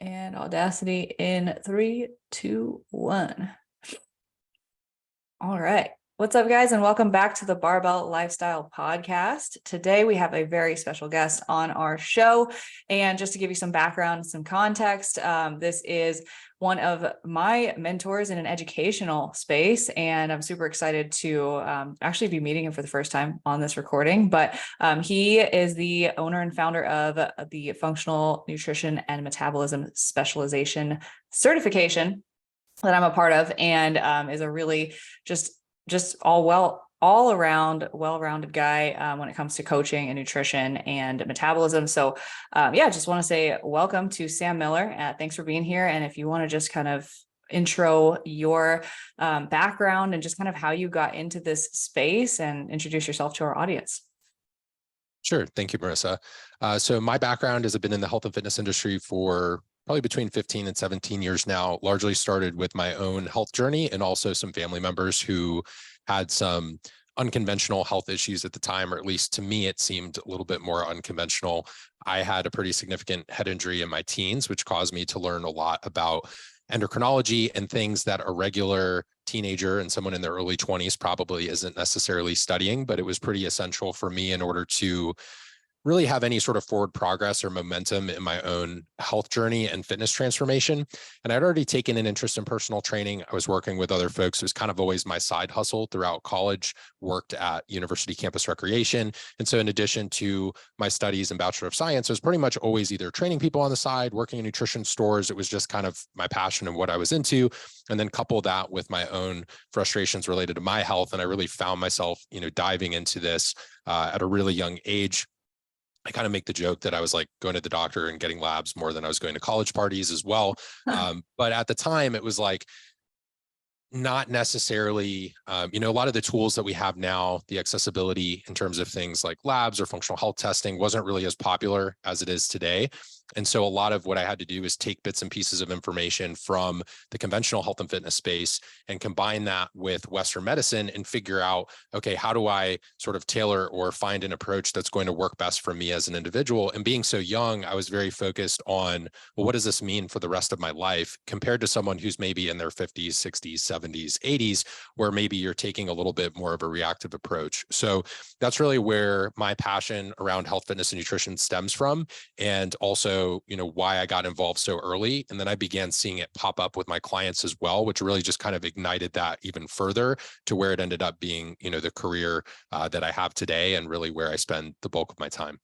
And Audacity in 3, 2, 1. All right. What's up, guys, and welcome back to the Barbell Lifestyle Podcast. Today, we have a very special guest on our show. And just to give you some background, some context, this is one of my mentors in an educational space. And I'm super excited to actually be meeting him for the first time on this recording. But he is the owner and founder of the Functional Nutrition and Metabolism Specialization certification that I'm a part of, and is a really just all around well-rounded guy when it comes to coaching and nutrition and metabolism. So just want to say welcome to Sam Miller. Thanks for being here. And if you want to just kind of intro your background and just kind of how you got into this space and introduce yourself to our audience. Sure. Thank you, Marissa. So my background is I've been in the health and fitness industry for probably between 15 and 17 years now. Largely started with my own health journey and also some family members who had some unconventional health issues at the time, or at least to me, it seemed a little bit more unconventional. I had a pretty significant head injury in my teens, which caused me to learn a lot about endocrinology and things that a regular teenager and someone in their early 20s probably isn't necessarily studying, but it was pretty essential for me in order to really have any sort of forward progress or momentum in my own health journey and fitness transformation. And I'd already taken an interest in personal training. I was working with other folks. It was kind of always my side hustle throughout college, worked at university campus recreation. And so in addition to my studies and Bachelor of Science, I was pretty much always either training people on the side, working in nutrition stores. It was just kind of my passion and what I was into. And then couple that with my own frustrations related to my health. And I really found myself, diving into this at a really young age. I kind of make the joke that I was like going to the doctor and getting labs more than I was going to college parties as well. But at the time, it was like not necessarily, a lot of the tools that we have now, the accessibility in terms of things like labs or functional health testing wasn't really as popular as it is today. And so a lot of what I had to do is take bits and pieces of information from the conventional health and fitness space and combine that with Western medicine and figure out, okay, how do I sort of tailor or find an approach that's going to work best for me as an individual? And being so young, I was very focused on, well, what does this mean for the rest of my life compared to someone who's maybe in their 50s, 60s, 70s, 80s, where maybe you're taking a little bit more of a reactive approach. So that's really where my passion around health, fitness, and nutrition stems from. And also, why I got involved so early. And then I began seeing it pop up with my clients as well, which really just kind of ignited that even further to where it ended up being, the career that I have today and really where I spend the bulk of my time.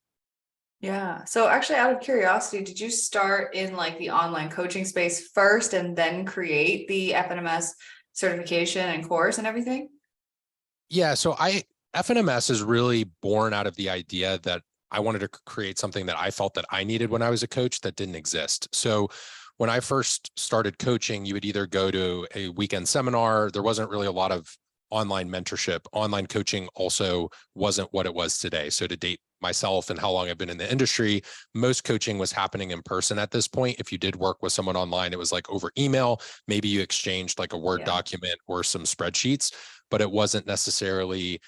Yeah. So actually, out of curiosity, did you start in like the online coaching space first and then create the FNMS certification and course and everything? Yeah. So FNMS is really born out of the idea that I wanted to create something that I felt that I needed when I was a coach that didn't exist. So when I first started coaching, you would either go to a weekend seminar. There wasn't really a lot of online mentorship. Online coaching also wasn't what it was today. So to date myself and how long I've been in the industry, most coaching was happening in person at this point. If you did work with someone online, it was like over email. Maybe you exchanged like a Word document or some spreadsheets, but it wasn't necessarily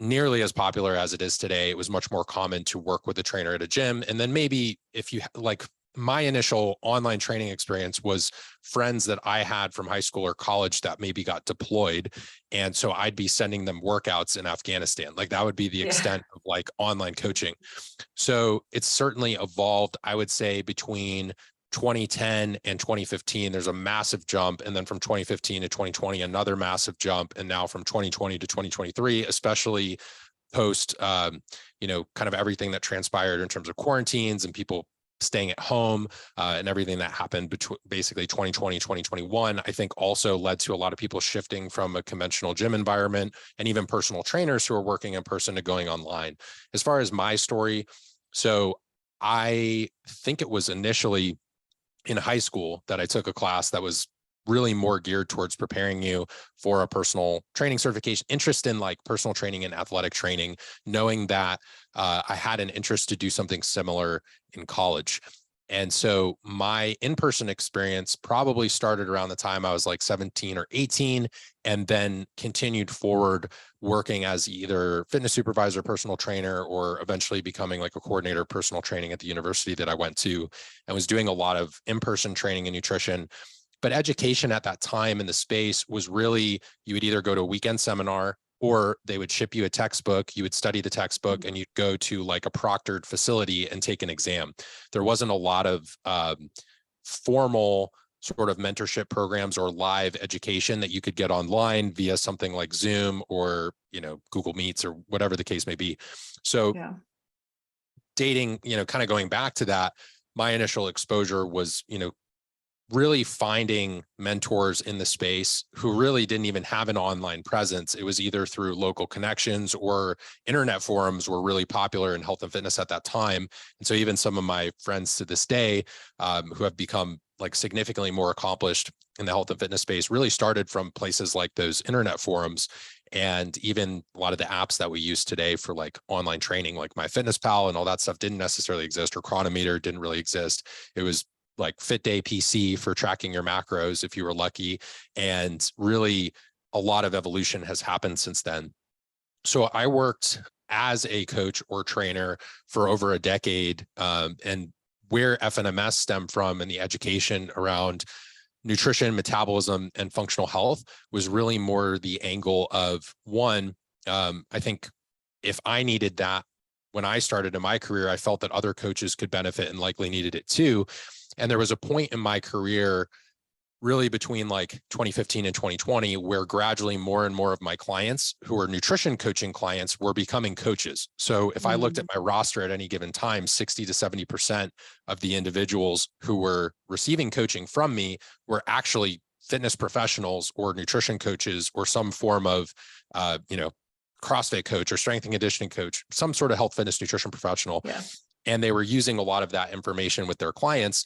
nearly as popular as it is today. It was much more common to work with a trainer at a gym. And then maybe if you like, my initial online training experience was friends that I had from high school or college that maybe got deployed. And so I'd be sending them workouts in Afghanistan. Like that would be the extent of like online coaching. So it's certainly evolved, I would say, between 2010 and 2015, there's a massive jump. And then from 2015 to 2020, another massive jump. And now from 2020 to 2023, especially post, kind of everything that transpired in terms of quarantines and people staying at home and everything that happened between basically 2020, 2021, I think also led to a lot of people shifting from a conventional gym environment and even personal trainers who are working in person to going online. As far as my story, so I think it was initially in high school that I took a class that was really more geared towards preparing you for a personal training certification, interest in like personal training and athletic training, knowing that I had an interest to do something similar in college. And so my in-person experience probably started around the time I was like 17 or 18, and then continued forward working as either fitness supervisor, personal trainer, or eventually becoming like a coordinator of personal training at the university that I went to, and was doing a lot of in-person training and nutrition. But education at that time in the space was really, you would either go to a weekend seminar, or they would ship you a textbook, you would study the textbook, and you'd go to like a proctored facility and take an exam. There wasn't a lot of formal sort of mentorship programs or live education that you could get online via something like Zoom or, Google Meets or whatever the case may be. So Yeah. dating, kind of going back to that, my initial exposure was, really finding mentors in the space who really didn't even have an online presence. It was either through local connections, or internet forums were really popular in health and fitness at that time. And so even some of my friends to this day, who have become like significantly more accomplished in the health and fitness space, really started from places like those internet forums. And even a lot of the apps that we use today for like online training, like MyFitnessPal and all that stuff, didn't necessarily exist, or Chronometer didn't really exist. It was like FitDay PC for tracking your macros if you were lucky. And really a lot of evolution has happened since then. So I worked as a coach or trainer for over a decade, and where FNMS stemmed from and the education around nutrition, metabolism, and functional health was really more the angle of one, I think if I needed that when I started in my career, I felt that other coaches could benefit and likely needed it too. And there was a point in my career, really between like 2015 and 2020, where gradually more and more of my clients who were nutrition coaching clients were becoming coaches. So if I looked at my roster at any given time, 60 to 70% of the individuals who were receiving coaching from me were actually fitness professionals or nutrition coaches or some form of, CrossFit coach or strength and conditioning coach, some sort of health, fitness, nutrition professional. Yeah. And they were using a lot of that information with their clients.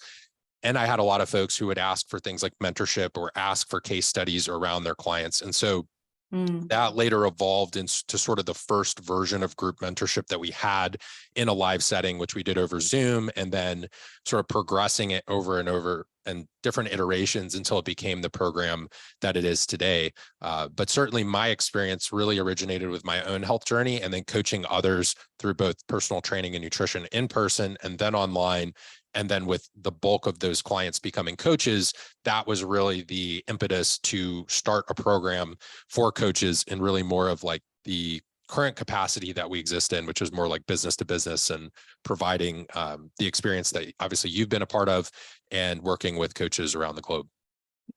And I had a lot of folks who would ask for things like mentorship or ask for case studies around their clients. And so that later evolved into sort of the first version of group mentorship that we had in a live setting, which we did over Zoom, and then sort of progressing it over and over and different iterations until it became the program that it is today. But certainly my experience really originated with my own health journey, and then coaching others through both personal training and nutrition in person and then online. And then with the bulk of those clients becoming coaches, that was really the impetus to start a program for coaches in really more of like the current capacity that we exist in, which is more like business to business and providing the experience that obviously you've been a part of and working with coaches around the globe.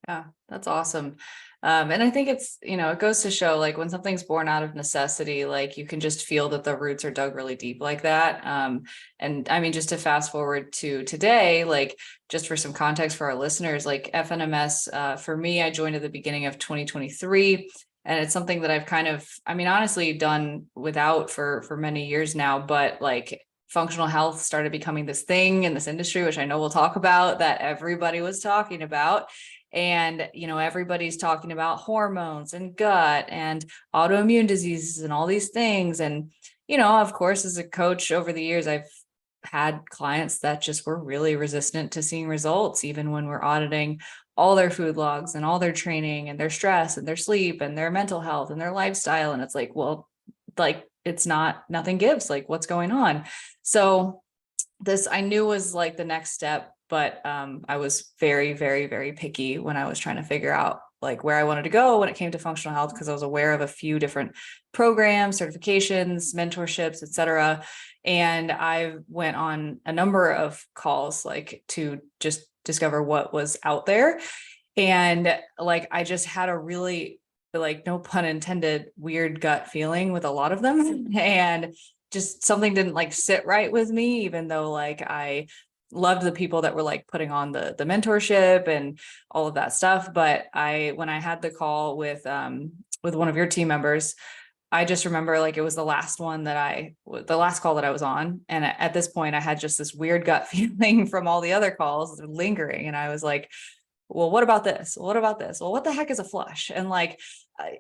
Yeah, that's awesome. And I think it's, it goes to show like when something's born out of necessity, like you can just feel that the roots are dug really deep like that. And I mean, just to fast forward to today, like just for some context for our listeners, like FNMS, for me, I joined at the beginning of 2023. And it's something that I've kind of, I mean, honestly done without for many years now, but like functional health started becoming this thing in this industry, which I know we'll talk about, that everybody was talking about. And, everybody's talking about hormones and gut and autoimmune diseases and all these things. And, of course, as a coach over the years, I've had clients that just were really resistant to seeing results, even when we're auditing all their food logs and all their training and their stress and their sleep and their mental health and their lifestyle. And it's like, well, like, it's nothing gives, like, what's going on? So this I knew was like the next step, but I was very, very, very picky when I was trying to figure out like where I wanted to go when it came to functional health, because I was aware of a few different programs, certifications, mentorships, etc. And I went on a number of calls like to just discover what was out there. And like I just had a really, like, no pun intended, weird gut feeling with a lot of them. And just something didn't like sit right with me, even though like I loved the people that were like putting on the mentorship and all of that stuff. But when I had the call with one of your team members, I just remember like it was the last call that I was on. And at this point I had just this weird gut feeling from all the other calls lingering. And I was like, well, what about this? What about this? Well, what the heck is a flush? And like,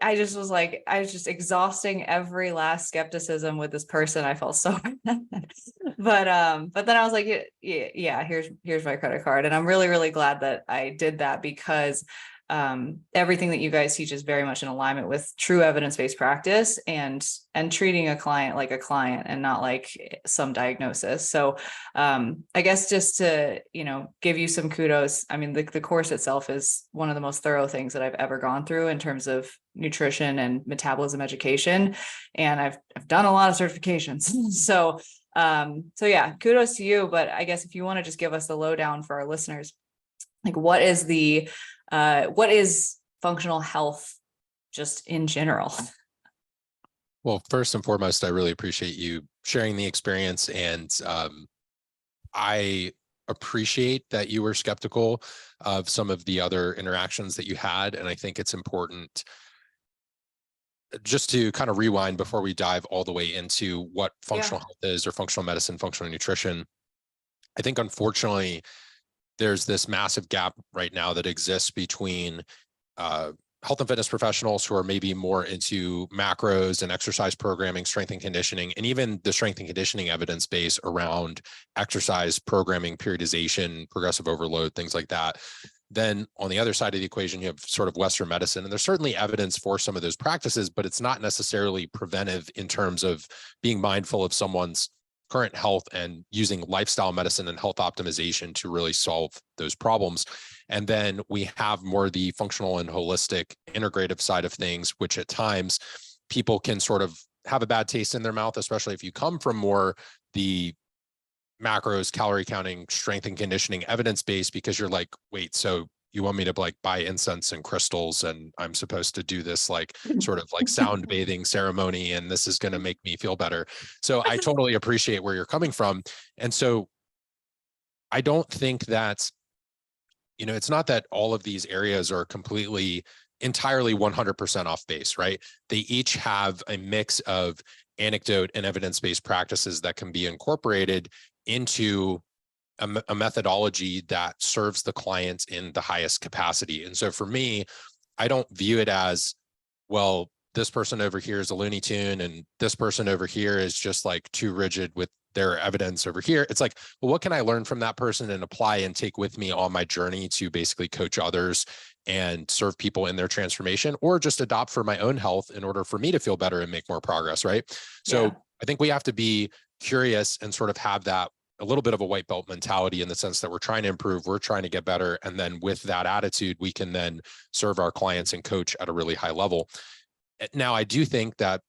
I just was like, I was just exhausting every last skepticism with this person. I felt so bad. But then I was like, yeah, here's my credit card. And I'm really, really glad that I did that, because everything that you guys teach is very much in alignment with true evidence-based practice and treating a client like a client and not like some diagnosis. So I guess just to, give you some kudos. I mean, the course itself is one of the most thorough things that I've ever gone through in terms of nutrition and metabolism education. And I've done a lot of certifications. So yeah, kudos to you. But I guess if you want to just give us the lowdown for our listeners, like what is functional health just in general? Well, first and foremost, I really appreciate you sharing the experience, and I appreciate that you were skeptical of some of the other interactions that you had. And I think it's important just to kind of rewind before we dive all the way into what functional health is, or functional medicine, functional nutrition. I think, unfortunately, there's this massive gap right now that exists between health and fitness professionals who are maybe more into macros and exercise programming, strength and conditioning, and even the strength and conditioning evidence base around exercise programming, periodization, progressive overload, things like that. Then on the other side of the equation, you have sort of Western medicine, and there's certainly evidence for some of those practices, but it's not necessarily preventive in terms of being mindful of someone's current health and using lifestyle medicine and health optimization to really solve those problems. And then we have more the functional and holistic integrative side of things, which at times people can sort of have a bad taste in their mouth, especially if you come from more the macros, calorie counting, strength and conditioning evidence base, because you're like, wait, so you want me to like buy incense and crystals, and I'm supposed to do this like sort of like sound bathing ceremony, and this is going to make me feel better. So I totally appreciate where you're coming from. And so I don't think that, it's not that all of these areas are entirely 100% off base, right? They each have a mix of anecdote and evidence-based practices that can be incorporated into a methodology that serves the client in the highest capacity. And so for me, I don't view it as, well, this person over here is a Looney Tune and this person over here is just like too rigid with their evidence over here. It's like, well, what can I learn from that person and apply and take with me on my journey to basically coach others and serve people in their transformation, or just adopt for my own health in order for me to feel better and make more progress, right? So I think we have to be curious and sort of have that a little bit of a white belt mentality, in the sense that we're trying to improve, we're trying to get better. And then with that attitude, we can then serve our clients and coach at a really high level. Now, I do think that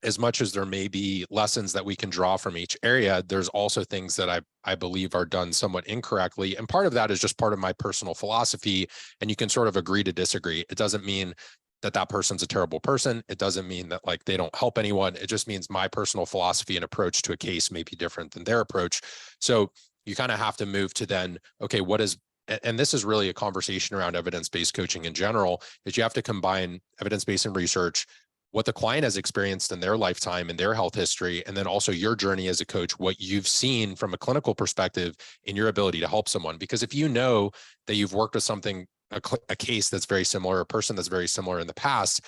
as much as there may be lessons that we can draw from each area, there's also things that I believe are done somewhat incorrectly. And part of that is just part of my personal philosophy. And you can sort of agree to disagree. It doesn't mean that person's a terrible person. It doesn't mean that like they don't help anyone. It just means my personal philosophy and approach to a case may be different than their approach. So you kind of have to move to then, okay, and this is really a conversation around evidence-based coaching in general, is you have to combine evidence-based and research, what the client has experienced in their lifetime and their health history, and then also your journey as a coach, what you've seen from a clinical perspective in your ability to help someone. Because if you know that you've worked with a case that's very similar, a person that's very similar in the past,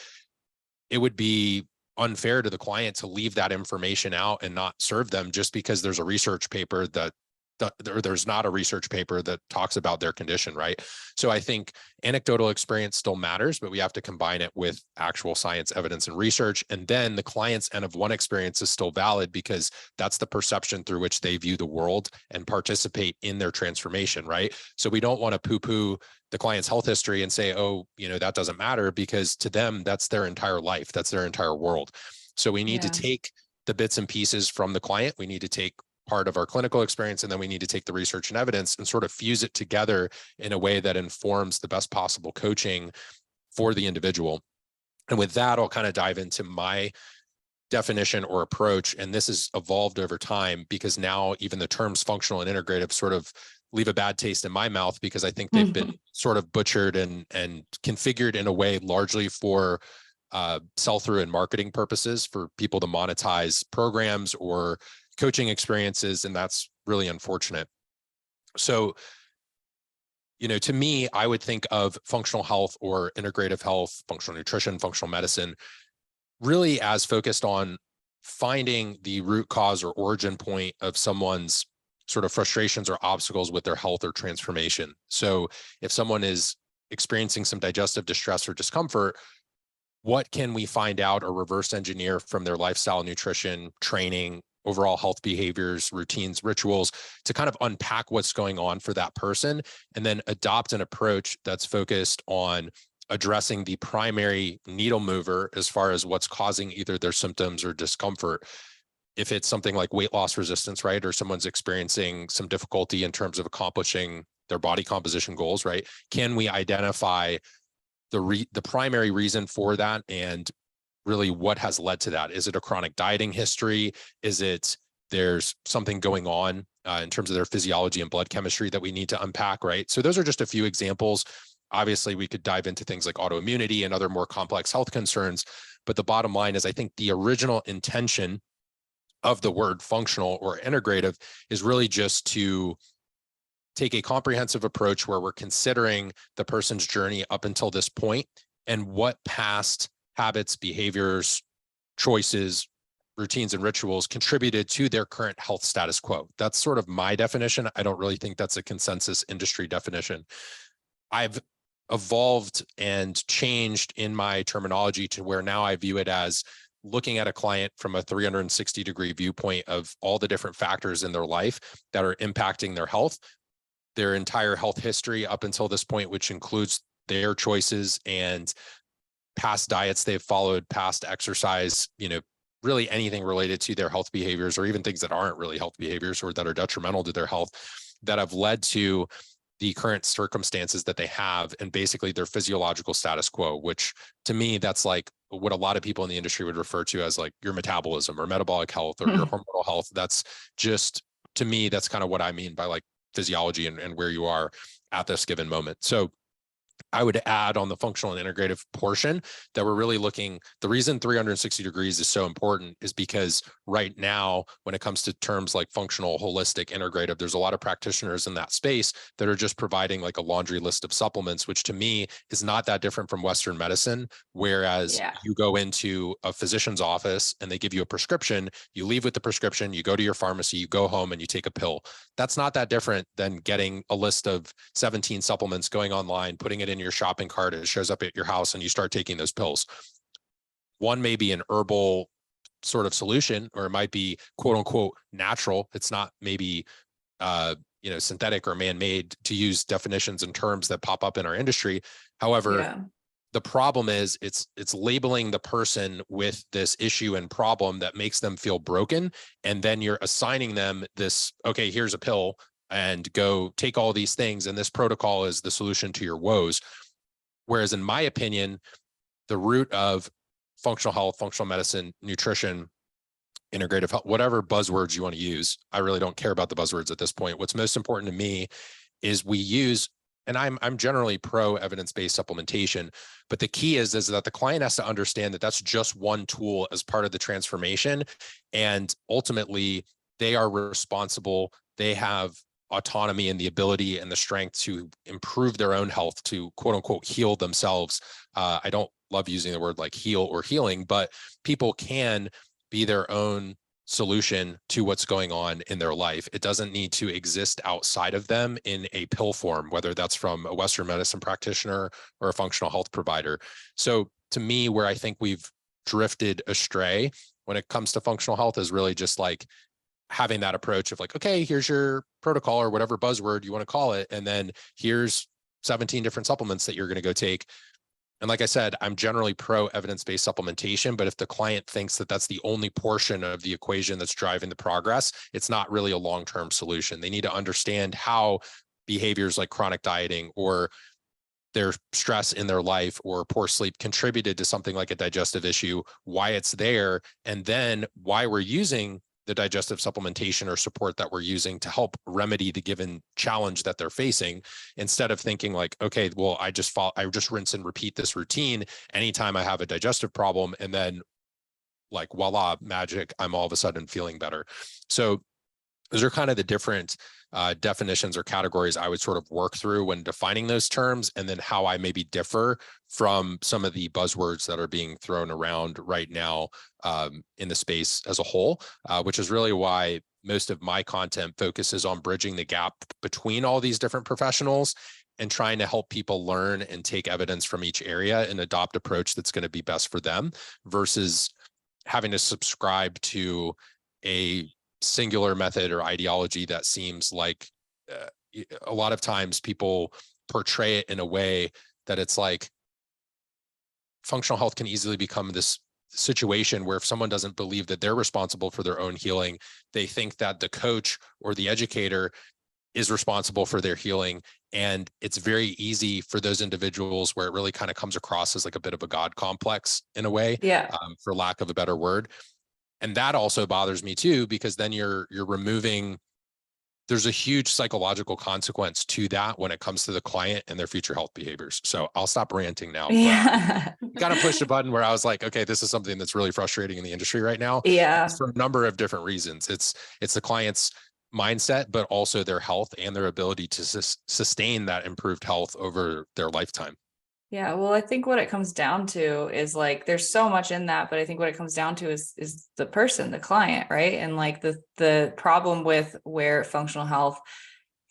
it would be unfair to the client to leave that information out and not serve them just because there's a research paper there's not a research paper that talks about their condition, right? So I think anecdotal experience still matters, but we have to combine it with actual science, evidence, and research. And then the client's N of one experience is still valid, because that's the perception through which they view the world and participate in their transformation, right? So we don't want to poo-poo the client's health history and say, oh, that doesn't matter, because to them, that's their entire life. That's their entire world. So we need to take the bits and pieces from the client. We need to take part of our clinical experience, and then we need to take the research and evidence and sort of fuse it together in a way that informs the best possible coaching for the individual. And with that, I'll kind of dive into my definition or approach. And this has evolved over time, because now even the terms functional and integrative sort of leave a bad taste in my mouth, because I think they've been sort of butchered and configured in a way largely for sell-through and marketing purposes, for people to monetize programs or coaching experiences. And that's really unfortunate. So, To me, I would think of functional health or integrative health, functional nutrition, functional medicine, really as focused on finding the root cause or origin point of someone's sort of frustrations or obstacles with their health or transformation. So if someone is experiencing some digestive distress or discomfort, what can we find out or reverse engineer from their lifestyle, nutrition, training, overall health behaviors, routines, rituals to kind of unpack what's going on for that person, and then adopt an approach that's focused on addressing the primary needle mover as far as what's causing either their symptoms or discomfort. If it's something like weight loss resistance, right, or someone's experiencing some difficulty in terms of accomplishing their body composition goals, right, can we identify the primary reason for that and really what has led to that? Is it a chronic dieting history? Is it there's something going on in terms of their physiology and blood chemistry that we need to unpack, right? So those are just a few examples. Obviously, we could dive into things like autoimmunity and other more complex health concerns. But the bottom line is, I think the original intention of the word functional or integrative is really just to take a comprehensive approach where we're considering the person's journey up until this point and what past habits, behaviors, choices, routines, and rituals contributed to their current health status quo. That's sort of my definition. I don't really think that's a consensus industry definition. I've evolved and changed in my terminology to where now I view it as looking at a client from a 360-degree viewpoint of all the different factors in their life that are impacting their health, their entire health history up until this point, which includes their choices and past diets they've followed, past exercise, really anything related to their health behaviors, or even things that aren't really health behaviors or that are detrimental to their health that have led to the current circumstances that they have and basically their physiological status quo, which to me, that's like what a lot of people in the industry would refer to as like your metabolism or metabolic health or your hormonal health. That's just, to me, that's kind of what I mean by like physiology and where you are at this given moment. So I would add on the functional and integrative portion that we're really looking, the reason 360 degrees is so important is because right now, when it comes to terms like functional, holistic, integrative, there's a lot of practitioners in that space that are just providing like a laundry list of supplements, which to me is not that different from Western medicine. Whereas you go into a physician's office and they give you a prescription, you leave with the prescription, you go to your pharmacy, you go home and you take a pill. That's not that different than getting a list of 17 supplements, going online, putting it in your shopping cart, it shows up at your house and you start taking those pills. One may be an herbal sort of solution, or it might be quote unquote natural. It's not maybe synthetic or man-made, to use definitions and terms that pop up in our industry. However, the problem is it's labeling the person with this issue and problem that makes them feel broken. And then you're assigning them this, okay, here's a pill and go take all these things. And this protocol is the solution to your woes. Whereas in my opinion, the root of functional health, functional medicine, nutrition, integrative health, whatever buzzwords you want to use, I really don't care about the buzzwords at this point. What's most important to me is we use, and I'm generally pro evidence-based supplementation, but the key is that the client has to understand that that's just one tool as part of the transformation. And ultimately they are responsible. They have autonomy and the ability and the strength to improve their own health, to quote unquote heal themselves. I don't love using the word like heal or healing, but people can be their own solution to what's going on in their life. It doesn't need to exist outside of them in a pill form, whether that's from a Western medicine practitioner or a functional health provider. So to me, where I think we've drifted astray when it comes to functional health is really just like having that approach of like, okay, here's your protocol or whatever buzzword you want to call it. And then here's 17 different supplements that you're going to go take. And like I said, I'm generally pro evidence-based supplementation, but if the client thinks that that's the only portion of the equation that's driving the progress, it's not really a long-term solution. They need to understand how behaviors like chronic dieting or their stress in their life or poor sleep contributed to something like a digestive issue, why it's there, and then why we're using the digestive supplementation or support that we're using to help remedy the given challenge that they're facing, instead of thinking like, okay, well, I just rinse and repeat this routine anytime I have a digestive problem. And then like, voila, magic, I'm all of a sudden feeling better. So those are kind of the different definitions or categories I would sort of work through when defining those terms, and then how I maybe differ from some of the buzzwords that are being thrown around right now in the space as a whole, which is really why most of my content focuses on bridging the gap between all these different professionals and trying to help people learn and take evidence from each area and adopt approach that's going to be best for them, versus having to subscribe to a singular method or ideology that seems like a lot of times people portray it in a way that it's like functional health can easily become this situation where if someone doesn't believe that they're responsible for their own healing, they think that the coach or the educator is responsible for their healing. And it's very easy for those individuals where it really kind of comes across as like a bit of a God complex in a way, Yeah. for lack of a better word. And that also bothers me too, because then you're removing, there's a huge psychological consequence to that when it comes to the client and their future health behaviors. So I'll stop ranting now. Yeah. But kind of pushed a button where I was like, okay, this is something that's really frustrating in the industry right now. Yeah. For a number of different reasons. It's the client's mindset, but also their health and their ability to sustain that improved health over their lifetime. Yeah, well, I think what it comes down to is like there's so much in that, but I think what it comes down to is the person, the client, right? And like the problem with where functional health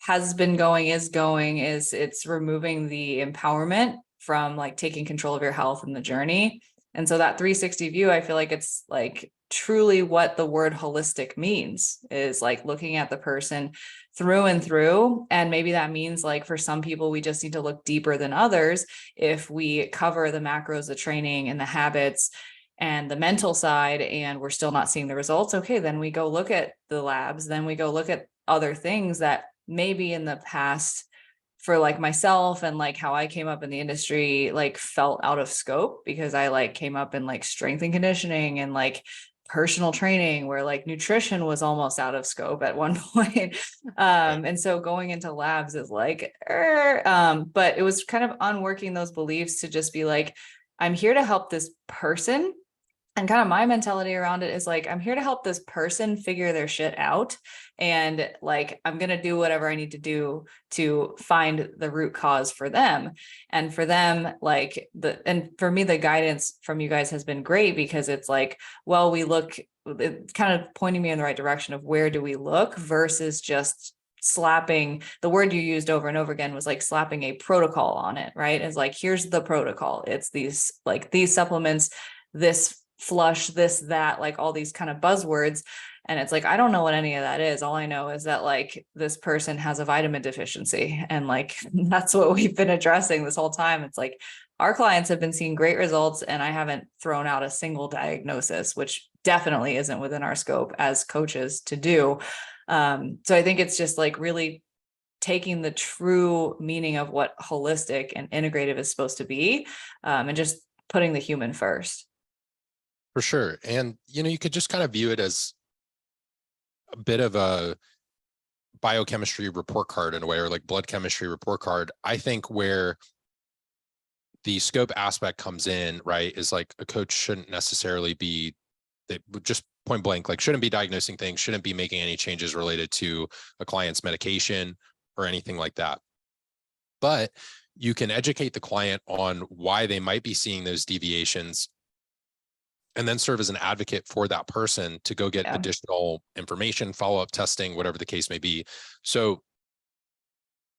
has been going is it's removing the empowerment from like taking control of your health and the journey. And so that 360 view, I feel like it's like truly what the word holistic means, is like looking at the person through and through. And maybe that means like for some people, we just need to look deeper than others. If we cover the macros, the training and the habits and the mental side, and we're still not seeing the results, okay, then we go look at the labs, then we go look at other things that maybe in the past for like myself and like how I came up in the industry, like felt out of scope because I like came up in like strength and conditioning and like personal training where like nutrition was almost out of scope at one point. And so going into labs is like, but it was kind of unworking those beliefs to just be like, I'm here to help this person. And kind of my mentality around it is like, I'm here to help this person figure their shit out. And like, I'm going to do whatever I need to do to find the root cause for them. And for them, like and for me, the guidance from you guys has been great because it's like, well, we look, it kind of pointing me in the right direction of where do we look versus just slapping. The word you used over and over again was like slapping a protocol on it, right? It's like, here's the protocol. It's these supplements, this flush, this, that, like all these kind of buzzwords. And it's like, I don't know what any of that is. All I know is that like this person has a vitamin deficiency. And like, that's what we've been addressing this whole time. It's like our clients have been seeing great results and I haven't thrown out a single diagnosis, which definitely isn't within our scope as coaches to do. So I think it's just like really taking the true meaning of what holistic and integrative is supposed to be, and just putting the human first. For sure. And, you could just kind of view it as a bit of a biochemistry report card in a way, or like blood chemistry report card. I think where the scope aspect comes in, right, is like a coach shouldn't necessarily be, they just point blank, like shouldn't be diagnosing things, shouldn't be making any changes related to a client's medication or anything like that. But you can educate the client on why they might be seeing those deviations and then serve as an advocate for that person to go get additional information, follow-up testing, whatever the case may be. So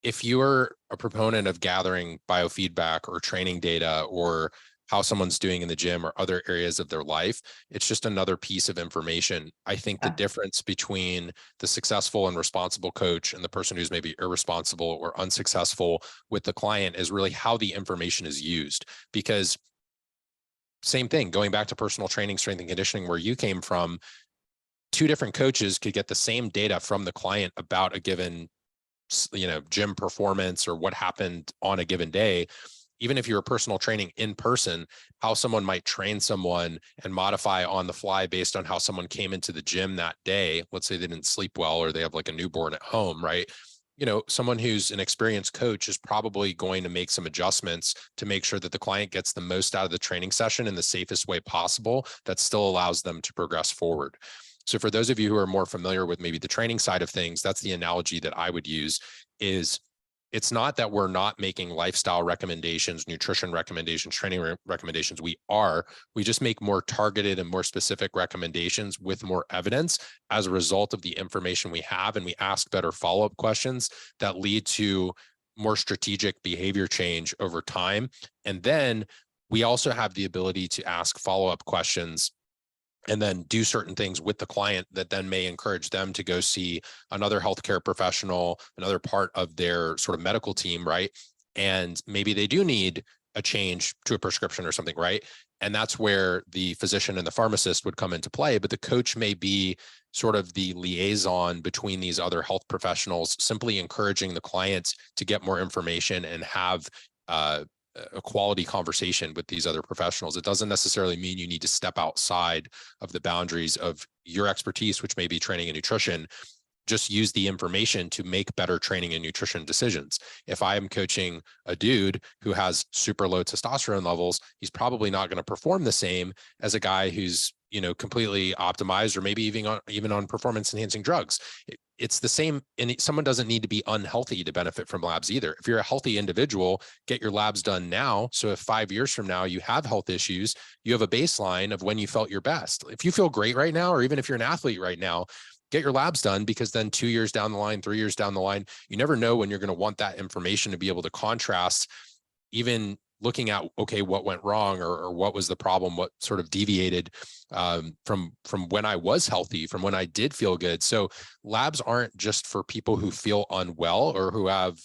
if you're a proponent of gathering biofeedback or training data or how someone's doing in the gym or other areas of their life, it's just another piece of information. I think the difference between the successful and responsible coach and the person who's maybe irresponsible or unsuccessful with the client is really how the information is used. Because same thing, going back to personal training, strength and conditioning, where you came from, two different coaches could get the same data from the client about a given, gym performance or what happened on a given day. Even if you're personal training in person, how someone might train someone and modify on the fly based on how someone came into the gym that day. Let's say they didn't sleep well or they have like a newborn at home, right? Someone who's an experienced coach is probably going to make some adjustments to make sure that the client gets the most out of the training session in the safest way possible that still allows them to progress forward. So for those of you who are more familiar with maybe the training side of things, that's the analogy that I would use. Is it's not that we're not making lifestyle recommendations, nutrition recommendations, training recommendations. We just make more targeted and more specific recommendations with more evidence as a result of the information we have. And we ask better follow-up questions that lead to more strategic behavior change over time. And then we also have the ability to ask follow-up questions and then do certain things with the client that then may encourage them to go see another healthcare professional, another part of their sort of medical team, right? And maybe they do need a change to a prescription or something, right? And that's where the physician and the pharmacist would come into play, but the coach may be sort of the liaison between these other health professionals, simply encouraging the clients to get more information and have a quality conversation with these other professionals. It doesn't necessarily mean you need to step outside of the boundaries of your expertise, which may be training and nutrition. Just use the information to make better training and nutrition decisions. If I am coaching a dude who has super low testosterone levels, he's probably not going to perform the same as a guy who's, completely optimized, or maybe even on performance enhancing drugs. It's the same. And someone doesn't need to be unhealthy to benefit from labs either. If you're a healthy individual, get your labs done now. So if 5 years from now you have health issues, you have a baseline of when you felt your best. If you feel great right now, or even if you're an athlete right now, get your labs done, because then 2 years down the line, 3 years down the line, you never know when you're going to want that information to be able to contrast, even looking at, okay, what went wrong, or what was the problem, what sort of deviated from when I was healthy, from when I did feel good. So labs aren't just for people who feel unwell or who have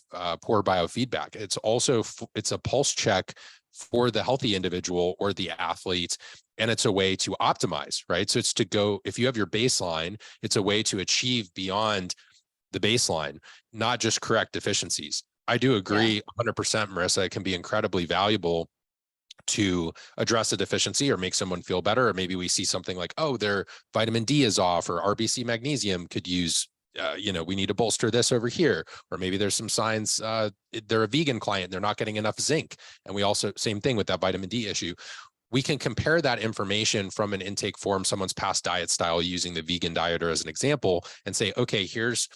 poor biofeedback. It's also, it's a pulse check for the healthy individual or the athlete. And it's a way to optimize, right? So it's to go, if you have your baseline, it's a way to achieve beyond the baseline, not just correct deficiencies. I do agree 100%, Marissa, it can be incredibly valuable to address a deficiency or make someone feel better. Or maybe we see something like, oh, their vitamin D is off, or RBC magnesium could use, we need to bolster this over here. Or maybe there's some signs they're a vegan client, they're not getting enough zinc. And we also, same thing with that vitamin D issue. We can compare that information from an intake form, someone's past diet style, using the vegan dieter as an example, and say, okay, here's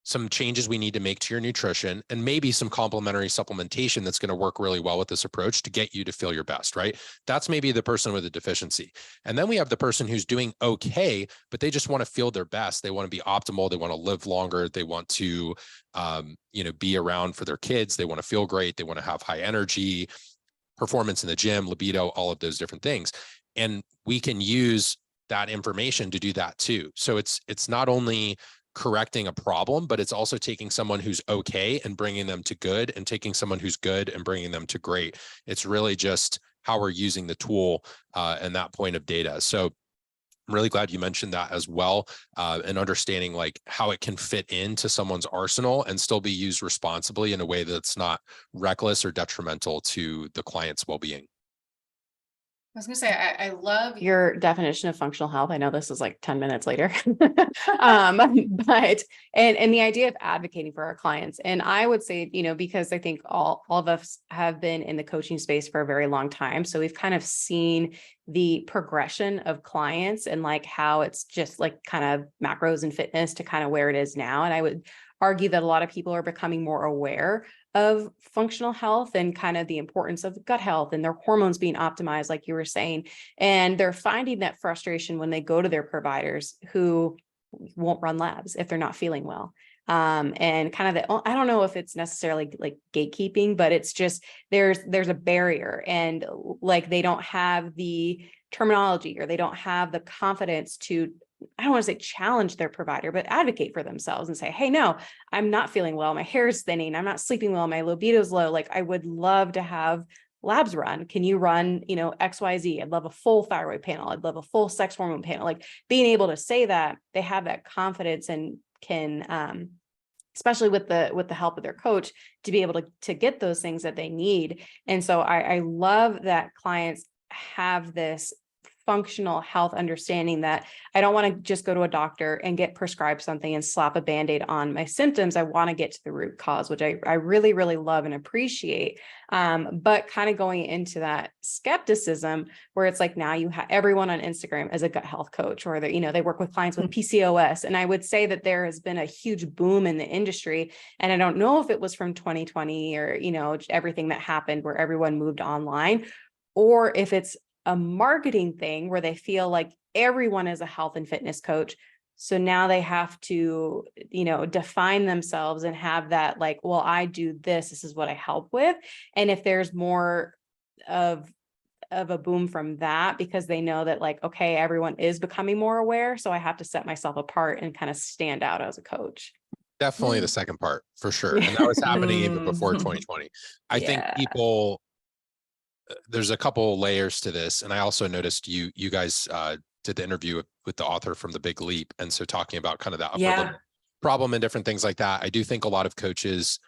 some changes we need to make to your nutrition, and maybe some complementary supplementation that's going to work really well with this approach to get you to feel your best, right? That's maybe the person with a deficiency. And then we have the person who's doing okay, but they just want to feel their best. They want to be optimal. They want to live longer. They want to, be around for their kids. They want to feel great. They want to have high energy, performance in the gym, libido, all of those different things. And we can use that information to do that too. So it's not only correcting a problem, but it's also taking someone who's okay and bringing them to good, and taking someone who's good and bringing them to great. It's really just how we're using the tool and that point of data. So I'm really glad you mentioned that as well, and understanding like how it can fit into someone's arsenal and still be used responsibly in a way that's not reckless or detrimental to the client's well-being. I was going to say, I love your definition of functional health. I know this is like 10 minutes later, but, and the idea of advocating for our clients. And I would say, because I think all of us have been in the coaching space for a very long time. So we've kind of seen the progression of clients and like how it's just like kind of macros and fitness to kind of where it is now. And I would argue that a lot of people are becoming more aware of functional health and kind of the importance of gut health and their hormones being optimized, like you were saying. And they're finding that frustration when they go to their providers who won't run labs if they're not feeling well. And kind of I don't know if it's necessarily like gatekeeping, but it's just, there's a barrier, and like, they don't have the terminology, or they don't have the confidence to, I don't want to say challenge their provider, but advocate for themselves and say, hey, no, I'm not feeling well. My hair is thinning. I'm not sleeping well. My libido is low. Like, I would love to have labs run. Can you run, XYZ? I'd love a full thyroid panel. I'd love a full sex hormone panel. Like, being able to say that, they have that confidence and can, especially with the help of their coach, to be able to get those things that they need. And so I love that clients have this functional health understanding that I don't want to just go to a doctor and get prescribed something and slap a Band-Aid on my symptoms. I want to get to the root cause, which I really, really love and appreciate. But kind of going into that skepticism where it's like, now you have everyone on Instagram as a gut health coach, or they, they work with clients with PCOS. And I would say that there has been a huge boom in the industry. And I don't know if it was from 2020 or, everything that happened where everyone moved online, or if it's a marketing thing where they feel like everyone is a health and fitness coach. So now they have to, define themselves and have that like, well, I do this. This is what I help with. And if there's more of a boom from that, because they know that like, okay, everyone is becoming more aware. So I have to set myself apart and kind of stand out as a coach. Definitely the second part for sure. And that was happening even before 2020. I think people, there's a couple layers to this. And I also noticed you guys did the interview with the author from The Big Leap. And so talking about kind of that upper limit problem and different things like that. I do think a lot of coaches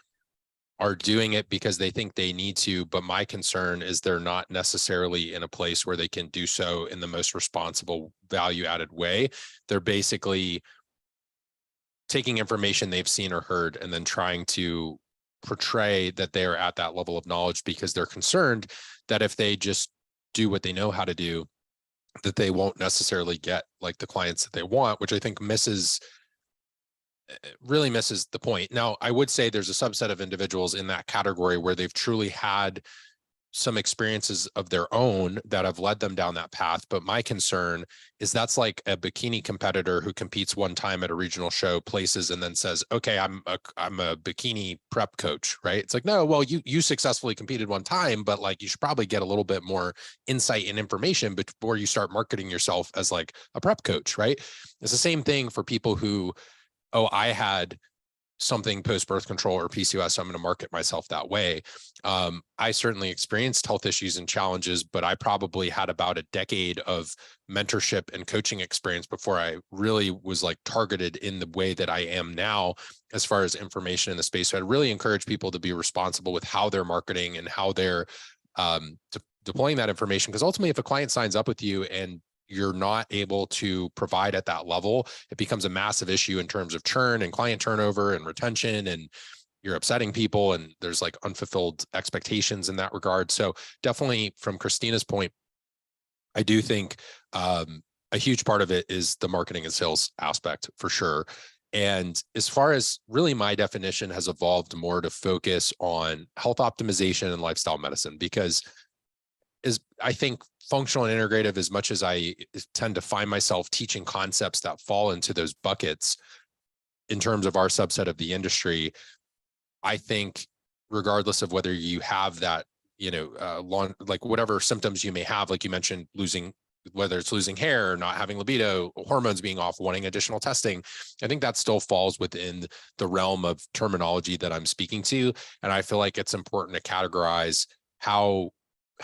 are doing it because they think they need to, but my concern is they're not necessarily in a place where they can do so in the most responsible, value-added way. They're basically taking information they've seen or heard and then trying to portray that they are at that level of knowledge because they're concerned that if they just do what they know how to do, that they won't necessarily get like the clients that they want, which I think really misses the point. Now, I would say there's a subset of individuals in that category where they've truly had some experiences of their own that have led them down that path. But my concern is that's like a bikini competitor who competes one time at a regional show, places, and then says, okay, I'm a bikini prep coach, right? It's like, no, well, you successfully competed one time, but like you should probably get a little bit more insight and information before you start marketing yourself as like a prep coach, right? It's the same thing for people who, oh, I had something post-birth control or PCOS, so I'm going to market myself that way. I certainly experienced health issues and challenges, but I probably had about a decade of mentorship and coaching experience before I really was like targeted in the way that I am now as far as information in the space. So I'd really encourage people to be responsible with how they're marketing and how they're deploying that information. Because ultimately, if a client signs up with you and you're not able to provide at that level, it becomes a massive issue in terms of churn and client turnover and retention, and you're upsetting people and there's like unfulfilled expectations in that regard. So definitely from Christina's point, I do think a huge part of it is the marketing and sales aspect for sure. And as far as really my definition has evolved more to focus on health optimization and lifestyle medicine, because I think functional and integrative, as much as I tend to find myself teaching concepts that fall into those buckets in terms of our subset of the industry, I think regardless of whether you have that, like whatever symptoms you may have, like you mentioned, whether it's losing hair, not having libido, hormones being off, wanting additional testing, I think that still falls within the realm of terminology that I'm speaking to. And I feel like it's important to categorize how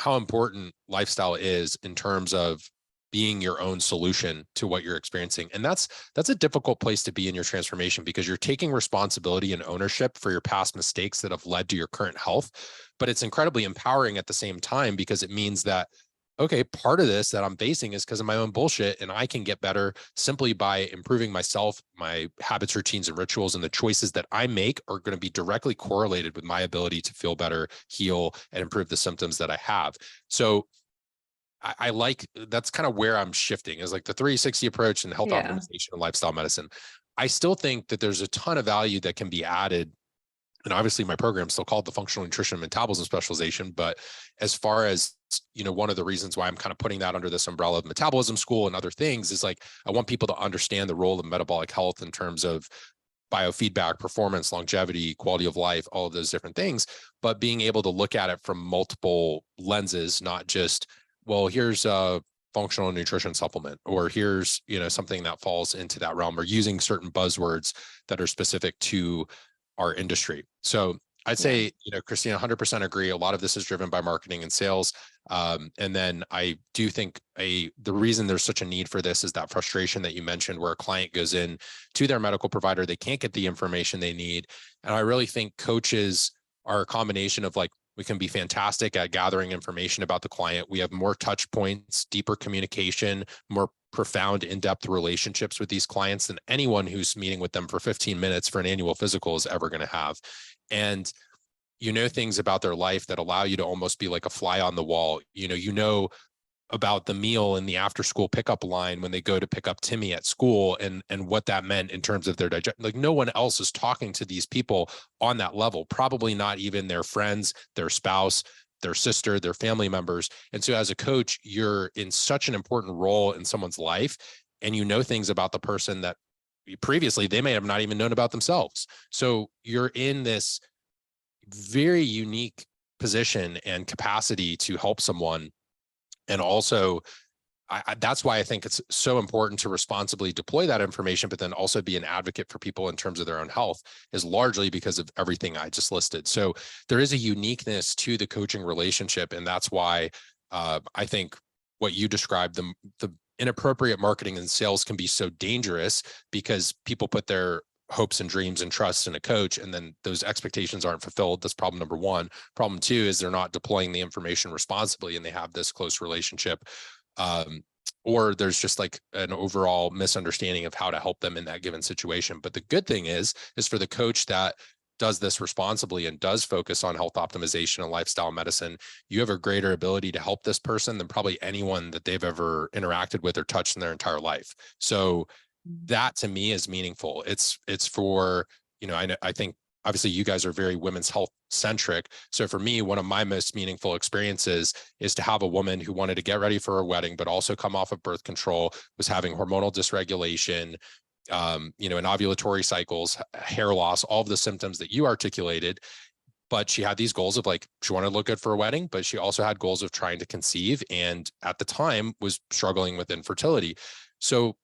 important lifestyle is in terms of being your own solution to what you're experiencing. And that's a difficult place to be in your transformation, because you're taking responsibility and ownership for your past mistakes that have led to your current health. But it's incredibly empowering at the same time, because it means that, okay, part of this that I'm facing is because of my own bullshit, and I can get better simply by improving myself, my habits, routines, and rituals, and the choices that I make are going to be directly correlated with my ability to feel better, heal, and improve the symptoms that I have. So I like, that's kind of where I'm shifting, is like the 360 approach and health optimization and lifestyle medicine. I still think that there's a ton of value that can be added. And obviously my program is still called the Functional Nutrition and Metabolism Specialization. But as far as, one of the reasons why I'm kind of putting that under this umbrella of metabolism school and other things is like, I want people to understand the role of metabolic health in terms of biofeedback, performance, longevity, quality of life, all of those different things, but being able to look at it from multiple lenses, not just, well, here's a functional nutrition supplement, or here's, something that falls into that realm, or using certain buzzwords that are specific to our industry. So I'd say, Christina, 100% agree. A lot of this is driven by marketing and sales. And then I do think the reason there's such a need for this is that frustration that you mentioned, where a client goes in to their medical provider, they can't get the information they need. And I really think coaches are a combination of like We can be fantastic at gathering information about the client. We have more touch points, deeper communication, more profound, in-depth relationships with these clients than anyone who's meeting with them for 15 minutes for an annual physical is ever going to have. And you know things about their life that allow you to almost be like a fly on the wall. You know about the meal in the after school pickup line when they go to pick up Timmy at school, and what that meant in terms of their digestion. Like, no one else is talking to these people on that level, probably not even their friends, their spouse, their sister, their family members. And so as a coach, you're in such an important role in someone's life, and you know things about the person that previously they may have not even known about themselves. So you're in this very unique position and capacity to help someone. And also, that's why I think it's so important to responsibly deploy that information, but then also be an advocate for people in terms of their own health, is largely because of everything I just listed. So there is a uniqueness to the coaching relationship. And that's why I think what you described, the inappropriate marketing and sales can be so dangerous, because people put their hopes and dreams and trust in a coach, and then those expectations aren't fulfilled. That's problem number one. Problem two is they're not deploying the information responsibly, and they have this close relationship. Or there's just like an overall misunderstanding of how to help them in that given situation. But the good thing is for the coach that does this responsibly and does focus on health optimization and lifestyle medicine, you have a greater ability to help this person than probably anyone that they've ever interacted with or touched in their entire life. So that to me is meaningful. It's for, I think obviously you guys are very women's health centric. So for me, one of my most meaningful experiences is to have a woman who wanted to get ready for her wedding, but also come off of birth control, was having hormonal dysregulation, in ovulatory cycles, hair loss, all of the symptoms that you articulated. But she had these goals of, like, she wanted to look good for a wedding, but she also had goals of trying to conceive, and at the time was struggling with infertility. So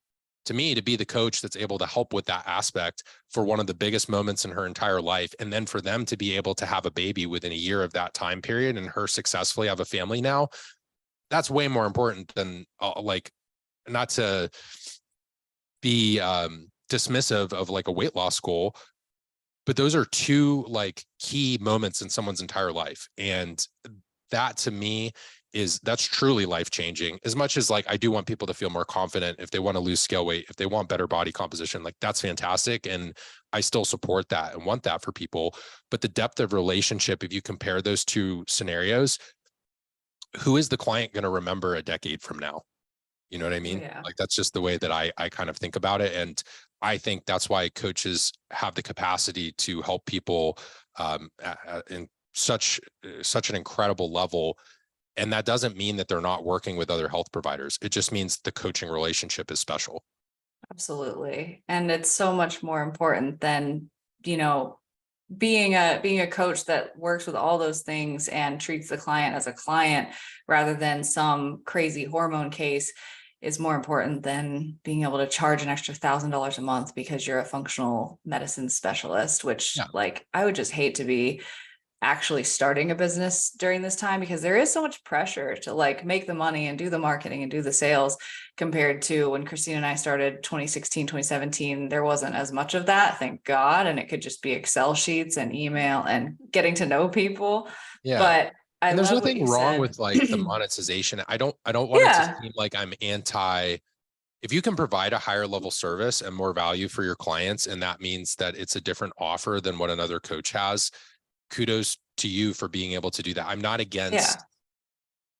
to me, to be the coach that's able to help with that aspect for one of the biggest moments in her entire life, and then for them to be able to have a baby within a year of that time period and her successfully have a family now, that's way more important than not to be dismissive of like a weight loss goal, but those are two like key moments in someone's entire life. And that to me that's truly life-changing. As much as, like, I do want people to feel more confident if they want to lose scale weight, if they want better body composition, like, that's fantastic. And I still support that and want that for people. But the depth of relationship, if you compare those two scenarios, who is the client going to remember a decade from now? You know what I mean? Yeah. Like, that's just the way that I kind of think about it. And I think that's why coaches have the capacity to help people in such an incredible level. And that doesn't mean that they're not working with other health providers. It just means the coaching relationship is special. Absolutely. And it's so much more important than, being a coach that works with all those things and treats the client as a client rather than some crazy hormone case, is more important than being able to charge an extra $1,000 a month because you're a functional medicine specialist, which I would just hate to be actually starting a business during this time, because there is so much pressure to like make the money and do the marketing and do the sales, compared to when Christina and I started 2016, 2017, there wasn't as much of that, thank God. And it could just be Excel sheets and email and getting to know people. Yeah. But And there's love what nothing you wrong said. with like the monetization. I don't want it to seem like I'm anti. If you can provide a higher level service and more value for your clients, and that means that it's a different offer than what another coach has, kudos to you for being able to do that. I'm not against,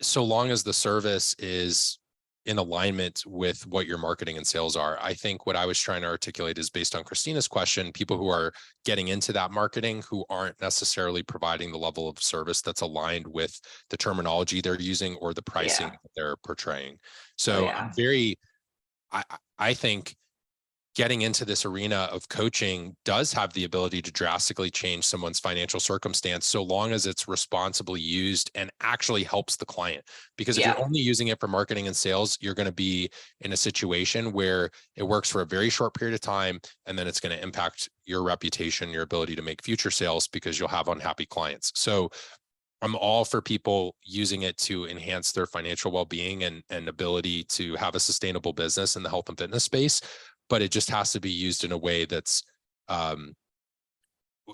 so long as the service is in alignment with what your marketing and sales are. I think what I was trying to articulate is based on Christina's question, people who are getting into that marketing who aren't necessarily providing the level of service that's aligned with the terminology they're using or the pricing that they're portraying. So I think getting into this arena of coaching does have the ability to drastically change someone's financial circumstance, so long as it's responsibly used and actually helps the client. Because if you're only using it for marketing and sales, you're going to be in a situation where it works for a very short period of time, and then it's going to impact your reputation, your ability to make future sales, because you'll have unhappy clients. So I'm all for people using it to enhance their financial well-being and ability to have a sustainable business in the health and fitness space. But it just has to be used in a way that's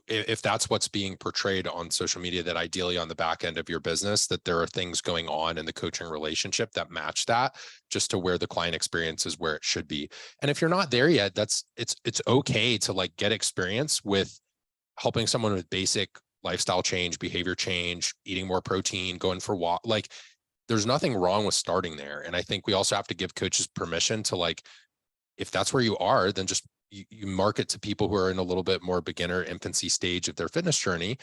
if that's what's being portrayed on social media, that ideally on the back end of your business, that there are things going on in the coaching relationship that match that, just to where the client experience is where it should be. And if you're not there yet, it's okay to like get experience with helping someone with basic lifestyle change, behavior change, eating more protein, going for walk. Like there's nothing wrong with starting there. And I think we also have to give coaches permission to, like, if that's where you are, then just you market to people who are in a little bit more beginner infancy stage of their fitness journey,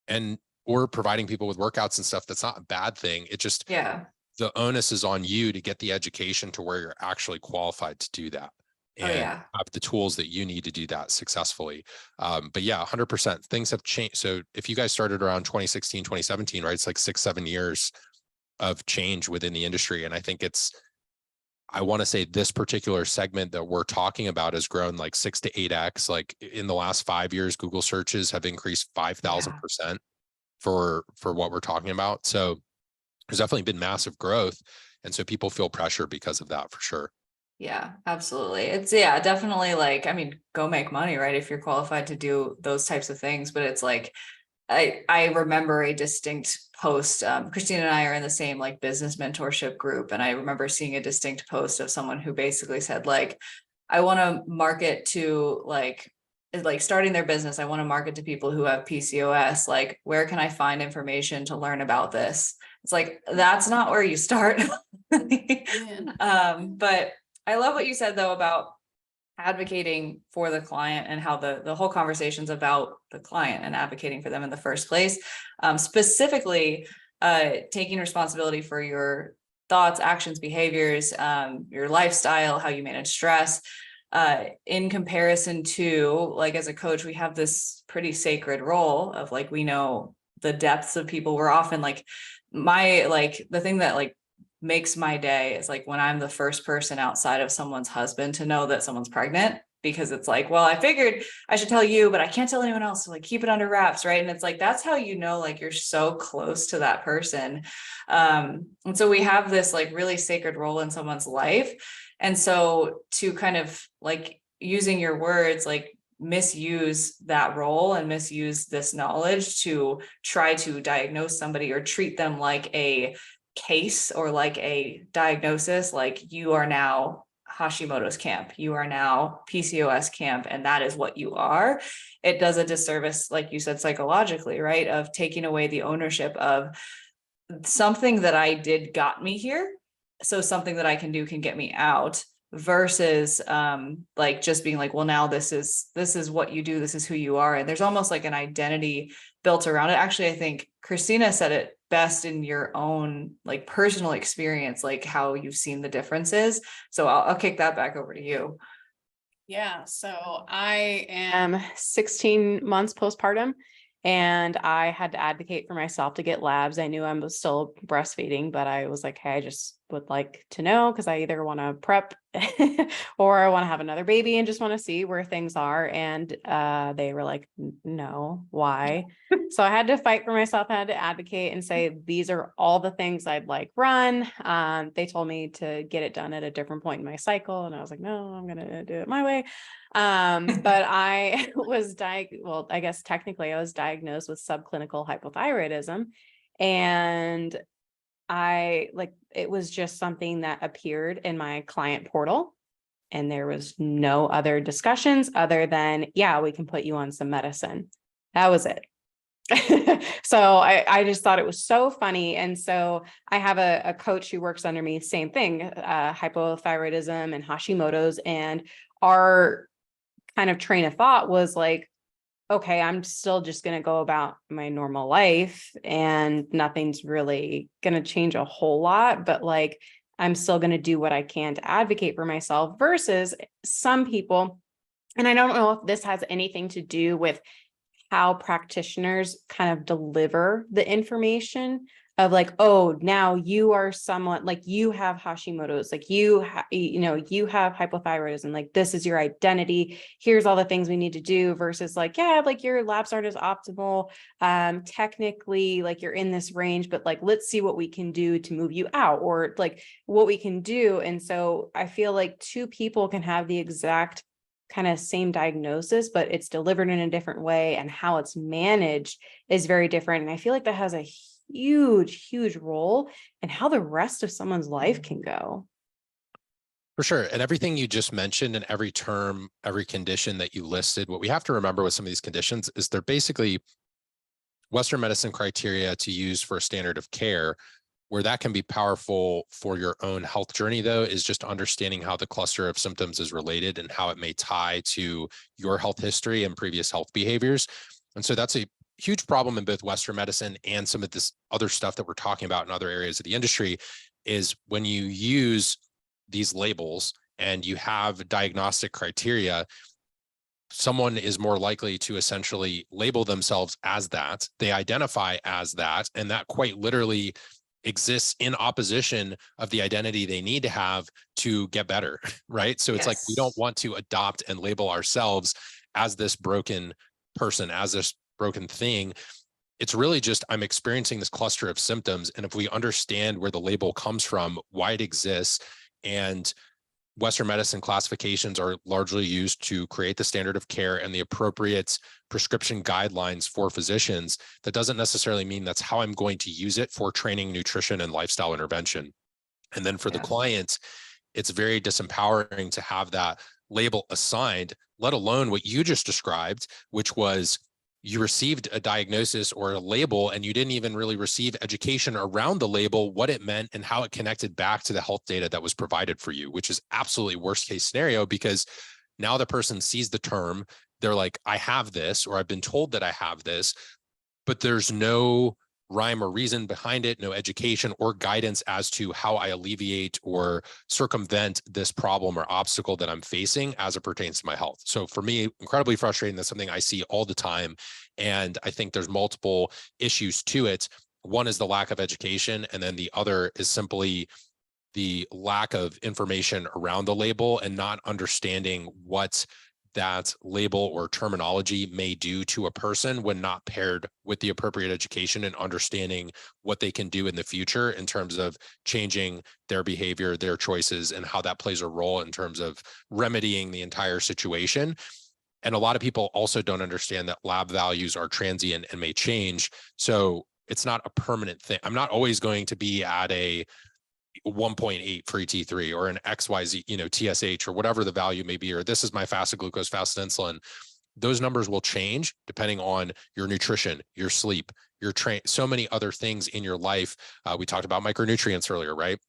and or providing people with workouts and stuff. That's not a bad thing. It just, Yeah. the onus is on you to get the education to where you're actually qualified to do that and have the tools that you need to do that successfully. But yeah, 100% things have changed. So if you guys started around 2016, 2017, right, it's like 6-7 years of change within the industry. And I think I want to say this particular segment that we're talking about has grown like 6 to 8x. Like in the last 5 years, Google searches have increased 5,000% for what we're talking about. So there's definitely been massive growth. And so people feel pressure because of that for sure. Yeah, absolutely. It's definitely like, I mean, go make money, right? If you're qualified to do those types of things, but it's like, I remember a distinct post. Christina and I are in the same like business mentorship group. And I remember seeing a distinct post of someone who basically said, like, I want to market to like starting their business. I want to market to people who have PCOS. Like, where can I find information to learn about this? It's like, that's not where you start. But I love what you said though about advocating for the client and how the whole conversation's about the client and advocating for them in the first place. Specifically, taking responsibility for your thoughts, actions, behaviors, your lifestyle, how you manage stress, in comparison to, like, as a coach, we have this pretty sacred role of like, we know the depths of people. We're often like, the thing that like makes my day is like when I'm the first person outside of someone's husband to know that someone's pregnant, because it's like, well, I figured I should tell you, but I can't tell anyone else. So like, keep it under wraps. Right. And it's like, that's how you know, like, you're so close to that person. And so we have this like really sacred role in someone's life. And so to kind of like, using your words, like, misuse that role and misuse this knowledge to try to diagnose somebody or treat them like a case or like a diagnosis, like, you are now Hashimoto's camp, you are now PCOS camp, and that is what you are. It does a disservice, like you said, psychologically, right, of taking away the ownership of something that I did got me here, so something that I can do can get me out, versus like just being like, well, now this is what you do, this is who you are. And there's almost like an identity built around it. Actually, I think Christina said it best in your own like personal experience, like how you've seen the differences. So I'll kick that back over to you. Yeah, so I am 16 months postpartum, and I had to advocate for myself to get labs. I knew I was still breastfeeding, but I was like, hey, I just would like to know, because I either want to prep or I want to have another baby and just want to see where things are. And they were like, no, why? So I had to fight for myself. I had to advocate and say, these are all the things I'd like run. They told me to get it done at a different point in my cycle. And I was like, no, I'm going to do it my way. But I was I guess technically I was diagnosed with subclinical hypothyroidism, and it was just something that appeared in my client portal, and there was no other discussions other than, yeah, we can put you on some medicine. That was it. So I just thought it was so funny. And so I have a coach who works under me, same thing, hypothyroidism and Hashimoto's, and our kind of train of thought was like, okay, I'm still just going to go about my normal life and nothing's really going to change a whole lot, but like, I'm still going to do what I can to advocate for myself, versus some people. And I don't know if this has anything to do with how practitioners kind of deliver the information of like, oh, now you are someone, like, you have Hashimoto's, like you have hypothyroidism, like this is your identity. Here's all the things we need to do, versus like, yeah, like your labs aren't as optimal. Technically, like you're in this range, but like, let's see what we can do to move you out, or like what we can do. And so I feel like two people can have the exact kind of same diagnosis, but it's delivered in a different way, and how it's managed is very different. And I feel like that has a huge role in how the rest of someone's life can go. For sure. And everything you just mentioned and every term, every condition that you listed, what we have to remember with some of these conditions is they're basically Western medicine criteria to use for a standard of care. Where that can be powerful for your own health journey, though, is just understanding how the cluster of symptoms is related and how it may tie to your health history and previous health behaviors. And so that's a huge problem in both Western medicine and some of this other stuff that we're talking about in other areas of the industry, is when you use these labels and you have diagnostic criteria, someone is more likely to essentially label themselves as that. They identify as that, and that quite literally exists in opposition of the identity they need to have to get better, right? So it's like, we don't want to adopt and label ourselves as this broken person, as this broken thing. It's really just, I'm experiencing this cluster of symptoms. And if we understand where the label comes from, why it exists, and Western medicine classifications are largely used to create the standard of care and the appropriate prescription guidelines for physicians. That doesn't necessarily mean that's how I'm going to use it for training, nutrition, and lifestyle intervention. And then for the client, it's very disempowering to have that label assigned, let alone what you just described, which was you received a diagnosis or a label and you didn't even really receive education around the label, what it meant and how it connected back to the health data that was provided for you, which is absolutely worst case scenario, because now the person sees the term, they're like, I have this, or I've been told that I have this, but there's no rhyme or reason behind it, no education or guidance as to how I alleviate or circumvent this problem or obstacle that I'm facing as it pertains to my health. So for me, incredibly frustrating. That's something I see all the time. And I think there's multiple issues to it. One is the lack of education, and then the other is simply the lack of information around the label and not understanding what that label or terminology may do to a person when not paired with the appropriate education and understanding what they can do in the future in terms of changing their behavior, their choices, and how that plays a role in terms of remedying the entire situation. And a lot of people also don't understand that lab values are transient and may change. So it's not a permanent thing. I'm not always going to be at a 1.8 for ET3 or an XYZ, TSH or whatever the value may be, or this is my fasted glucose, fasted insulin. Those numbers will change depending on your nutrition, your sleep, your so many other things in your life. We talked about micronutrients earlier, right?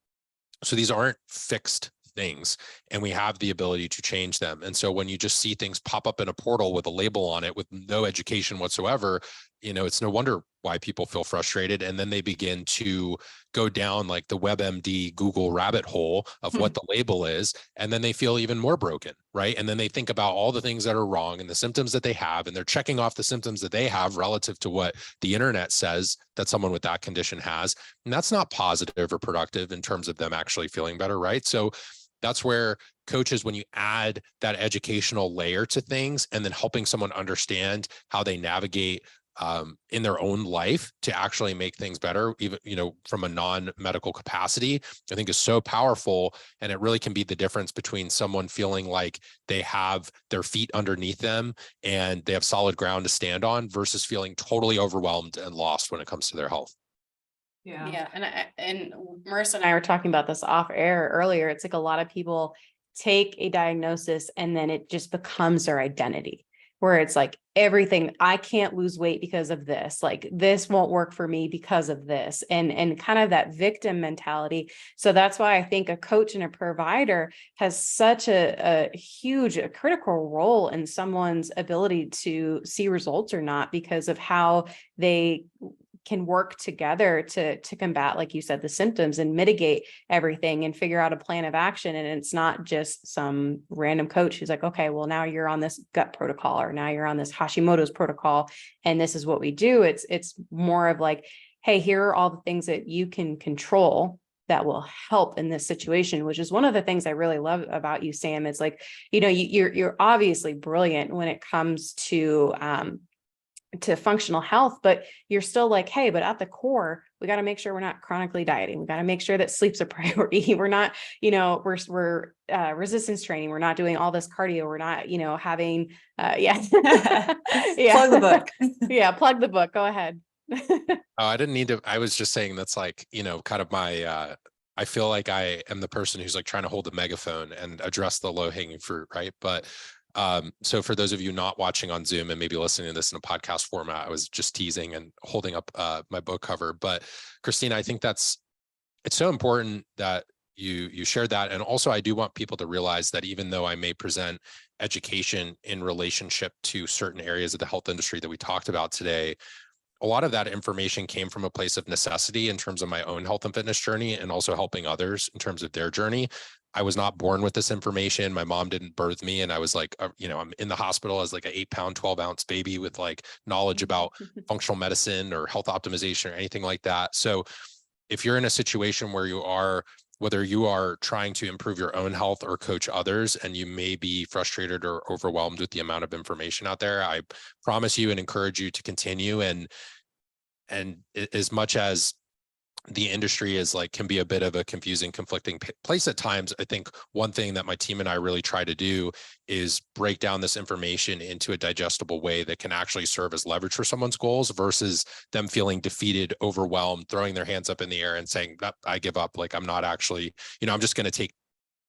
So these aren't fixed things, and we have the ability to change them. And so when you just see things pop up in a portal with a label on it with no education whatsoever, it's no wonder why people feel frustrated. And then they begin to go down like the WebMD Google rabbit hole of what the label is. And then they feel even more broken, right? And then they think about all the things that are wrong and the symptoms that they have, and they're checking off the symptoms that they have relative to what the internet says that someone with that condition has. And that's not positive or productive in terms of them actually feeling better, right? So that's where coaches, when you add that educational layer to things and then helping someone understand how they navigate in their own life to actually make things better, even, from a non-medical capacity, I think is so powerful. And it really can be the difference between someone feeling like they have their feet underneath them and they have solid ground to stand on versus feeling totally overwhelmed and lost when it comes to their health. Yeah. And Marissa and I were talking about this off air earlier. It's like a lot of people take a diagnosis and then it just becomes their identity, where it's like everything, I can't lose weight because of this, like this won't work for me because of this, and kind of that victim mentality. So that's why I think a coach and a provider has such a huge, a critical role in someone's ability to see results or not, because of how they can work together to combat, like you said, the symptoms and mitigate everything and figure out a plan of action. And it's not just some random coach who's like, okay, well, now you're on this gut protocol, or now you're on this Hashimoto's protocol, and this is what we do. It's more of like, hey, here are all the things that you can control that will help in this situation, which is one of the things I really love about you, Sam. It's like, you're obviously brilliant when it comes to to functional health, but you're still like, hey, but at the core, we got to make sure we're not chronically dieting. We got to make sure that sleep's a priority. We're not, we're resistance training. We're not doing all this cardio. We're not, having, yeah. Yeah. Plug the book. Yeah. Plug the book. Go ahead. Oh, I didn't need to. I was just saying that's like, kind of my, I feel like I am the person who's like trying to hold a megaphone and address the low hanging fruit. Right. But so for those of you not watching on Zoom and maybe listening to this in a podcast format, I was just teasing and holding up my book cover. But Christina, I think it's so important that you shared that. And also I do want people to realize that even though I may present education in relationship to certain areas of the health industry that we talked about today, a lot of that information came from a place of necessity in terms of my own health and fitness journey and also helping others in terms of their journey. I was not born with this information. My mom didn't birth me. And I was like, I'm in the hospital as like an 8-pound, 12-ounce baby with like knowledge about functional medicine or health optimization or anything like that. So if you're in a situation where whether you are trying to improve your own health or coach others, and you may be frustrated or overwhelmed with the amount of information out there, I promise you and encourage you to continue. And as much as the industry is like, can be a bit of a confusing, conflicting place at times, I think one thing that my team and I really try to do is break down this information into a digestible way that can actually serve as leverage for someone's goals versus them feeling defeated, overwhelmed, throwing their hands up in the air and saying, I give up. Like, I'm not actually, I'm just going to take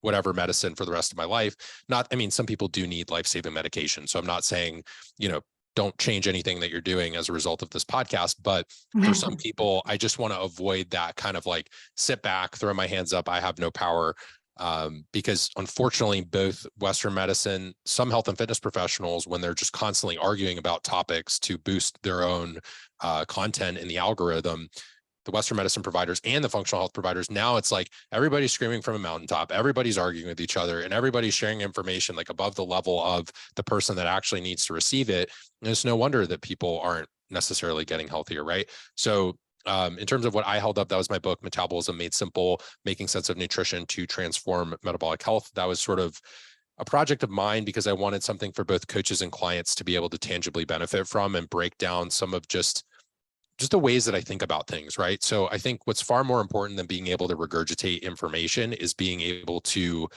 whatever medicine for the rest of my life. Some people do need life-saving medication. So I'm not saying, don't change anything that you're doing as a result of this podcast. But for some people, I just want to avoid that kind of like sit back, throw my hands up, I have no power. Because unfortunately, both Western medicine, some health and fitness professionals, when they're just constantly arguing about topics to boost their own content in the algorithm, the Western medicine providers and the functional health providers, now it's like everybody's screaming from a mountaintop, everybody's arguing with each other, and everybody's sharing information like above the level of the person that actually needs to receive it. And it's no wonder that people aren't necessarily getting healthier, right? So in terms of what I held up, that was my book, Metabolism Made Simple, Making Sense of Nutrition to Transform Metabolic Health. That was sort of a project of mine because I wanted something for both coaches and clients to be able to tangibly benefit from and break down some of just the ways that I think about things, right? So I think what's far more important than being able to regurgitate information is being able to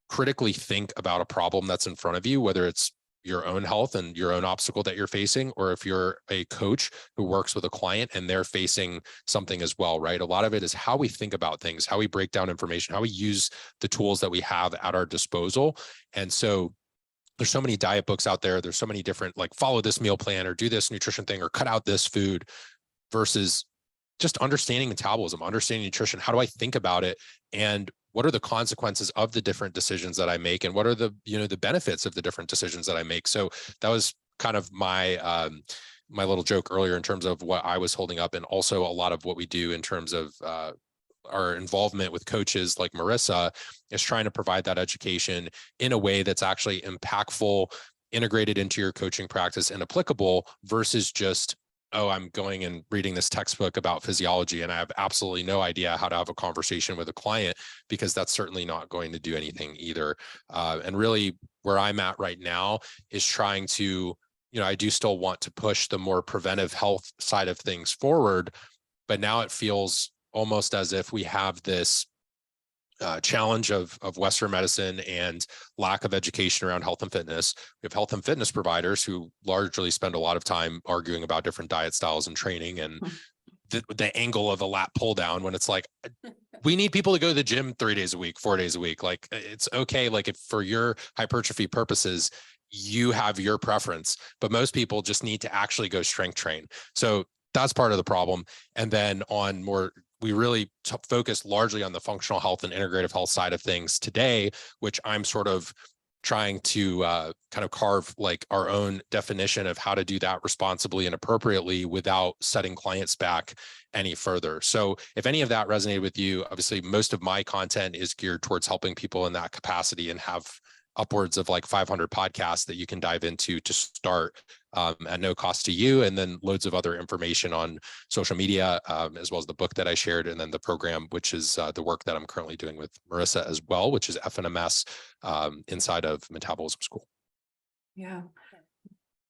critically think about a problem that's in front of you, whether it's your own health and your own obstacle that you're facing, or if you're a coach who works with a client and they're facing something as well, right? A lot of it is how we think about things, how we break down information, how we use the tools that we have at our disposal. And so there's so many diet books out there. There's so many different, like, follow this meal plan or do this nutrition thing or cut out this food, versus just understanding metabolism, understanding nutrition. How do I think about it? And what are the consequences of the different decisions that I make? And what are the, the benefits of the different decisions that I make? So that was kind of my, my little joke earlier in terms of what I was holding up. And also a lot of what we do in terms of, our involvement with coaches like Marissa is trying to provide that education in a way that's actually impactful, integrated into your coaching practice and applicable, versus just, oh, I'm going and reading this textbook about physiology and I have absolutely no idea how to have a conversation with a client, because that's certainly not going to do anything either. And really where I'm at right now is trying to, I do still want to push the more preventive health side of things forward, but now it feels almost as if we have this challenge of Western medicine and lack of education around health and fitness. We have health and fitness providers who largely spend a lot of time arguing about different diet styles and training and the angle of a lat pull down, when it's like, we need people to go to the gym 3 days a week, 4 days a week. Like, it's okay. Like, if for your hypertrophy purposes, you have your preference, but most people just need to actually go strength train. So that's part of the problem. And then we really focus largely on the functional health and integrative health side of things today, which I'm sort of trying to kind of carve like our own definition of how to do that responsibly and appropriately without setting clients back any further. So if any of that resonated with you, obviously most of my content is geared towards helping people in that capacity, and have upwards of like 500 podcasts that you can dive into to start at no cost to you. And then loads of other information on social media, as well as the book that I shared. And then the program, which is the work that I'm currently doing with Marissa as well, which is FNMS inside of Metabolism School. Yeah.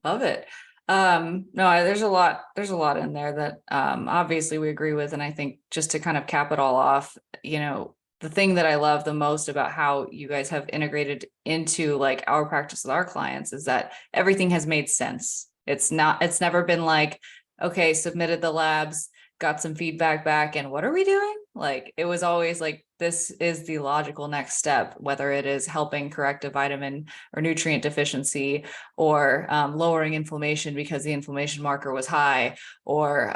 Love it. No, there's a lot in there that obviously we agree with. And I think just to kind of cap it all off, the thing that I love the most about how you guys have integrated into like our practice with our clients is that everything has made sense. It's never been like, okay, submitted the labs, got some feedback back, and what are we doing? Like, it was always like, this is the logical next step, whether it is helping correct a vitamin or nutrient deficiency, or lowering inflammation because the inflammation marker was high, or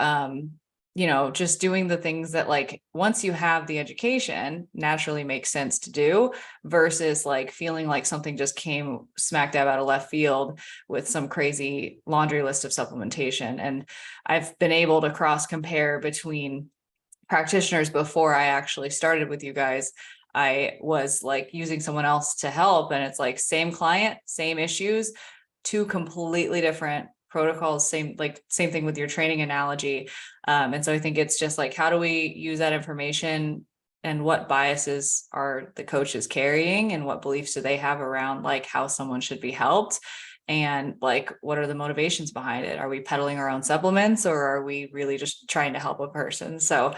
just doing the things that, like, once you have the education, naturally makes sense to do, versus like feeling like something just came smack dab out of left field with some crazy laundry list of supplementation. And I've been able to cross compare between practitioners. Before I actually started with you guys, I was like using someone else to help, and it's like same client, same issues, two completely different protocols, same thing with your training analogy. And so I think it's just like, how do we use that information, and what biases are the coaches carrying, and what beliefs do they have around like how someone should be helped, and like what are the motivations behind it? Are we peddling our own supplements, or are we really just trying to help a person? So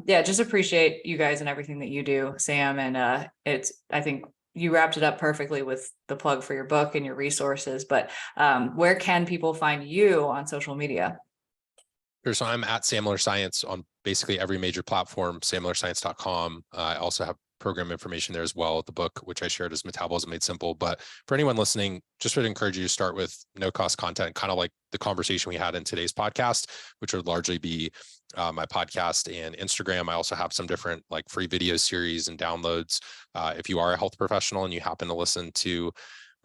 just appreciate you guys and everything that you do, Sam. And I think you wrapped it up perfectly with the plug for your book and your resources. But where can people find you on social media? Sure. So I'm at Sam Miller Science on basically every major platform, sammillerscience.com. I also have program information there as well. The book, which I shared, is Metabolism Made Simple. But for anyone listening, just would encourage you to start with no cost content, kind of like the conversation we had in today's podcast, which would largely be my podcast and Instagram. I also have some different like free video series and downloads. If you are a health professional and you happen to listen to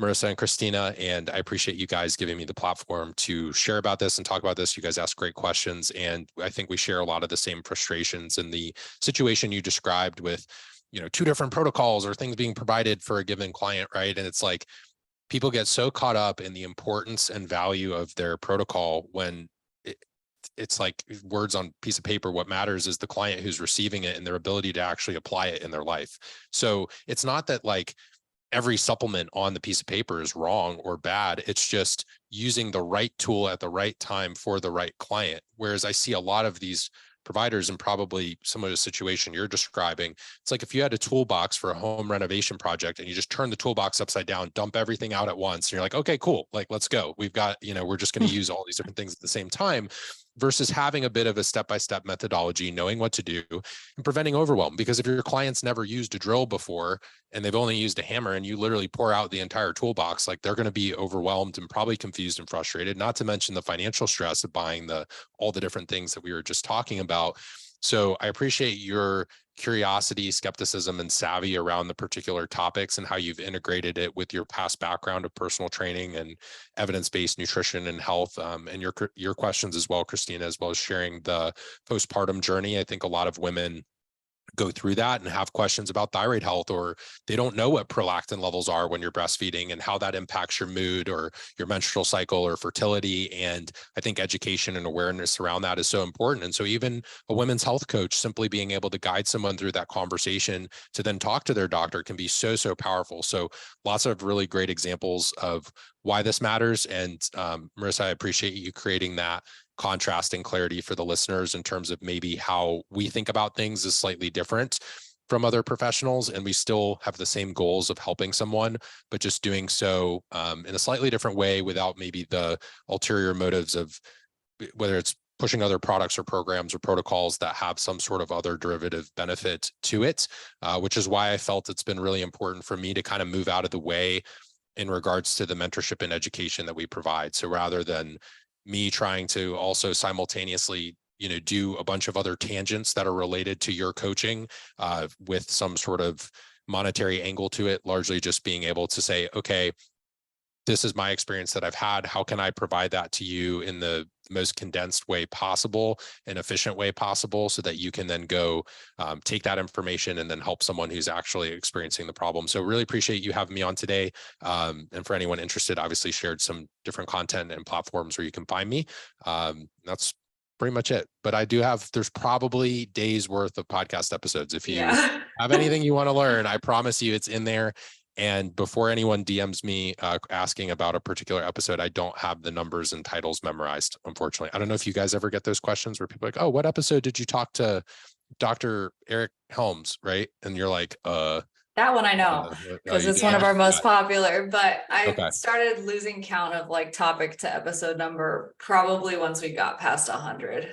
Marissa and Christina, and I appreciate you guys giving me the platform to share about this and talk about this. You guys ask great questions, and I think we share a lot of the same frustrations in the situation you described with, two different protocols or things being provided for a given client, right? And it's like people get so caught up in the importance and value of their protocol when it's like words on a piece of paper. What matters is the client who's receiving it and their ability to actually apply it in their life. So it's not that like every supplement on the piece of paper is wrong or bad. It's just using the right tool at the right time for the right client. Whereas I see a lot of these providers, and probably some of the situation you're describing, it's like if you had a toolbox for a home renovation project and you just turn the toolbox upside down, dump everything out at once, and you're like, okay, cool, like let's go. We've got, we're just going to use all these different things at the same time, versus having a bit of a step-by-step methodology, knowing what to do, and preventing overwhelm. Because if your client's never used a drill before and they've only used a hammer, and you literally pour out the entire toolbox, like they're going to be overwhelmed and probably confused and frustrated, not to mention the financial stress of buying all the different things that we were just talking about. So I appreciate your curiosity, skepticism, and savvy around the particular topics, and how you've integrated it with your past background of personal training and evidence-based nutrition and health, and your questions as well, Christina, as well as sharing the postpartum journey. I think a lot of women go through that and have questions about thyroid health, or they don't know what prolactin levels are when you're breastfeeding and how that impacts your mood or your menstrual cycle or fertility. And I think education and awareness around that is so important. And so even a women's health coach simply being able to guide someone through that conversation to then talk to their doctor can be so, so powerful. So lots of really great examples of why this matters. And Marissa, I appreciate you creating that contrast and clarity for the listeners in terms of maybe how we think about things is slightly different from other professionals, and we still have the same goals of helping someone, but just doing so in a slightly different way, without maybe the ulterior motives of whether it's pushing other products or programs or protocols that have some sort of other derivative benefit to it, which is why I felt it's been really important for me to kind of move out of the way in regards to the mentorship and education that we provide. So rather than me trying to also simultaneously, do a bunch of other tangents that are related to your coaching with some sort of monetary angle to it, largely just being able to say, okay, this is my experience that I've had. How can I provide that to you in the most condensed way possible and efficient way possible, so that you can then go take that information and then help someone who's actually experiencing the problem. So really appreciate you having me on today. And for anyone interested, obviously shared some different content and platforms where you can find me. That's pretty much it. But there's probably days worth of podcast episodes. If you have anything you want to learn, I promise you it's in there. And before anyone DMs me asking about a particular episode, I don't have the numbers and titles memorized, unfortunately. I don't know if you guys ever get those questions where people are like, oh, what episode did you talk to Dr. Eric Helms, right? And you're like, that one I know because it's one of our most popular, but I started losing count of like topic to episode number probably once we got past 100.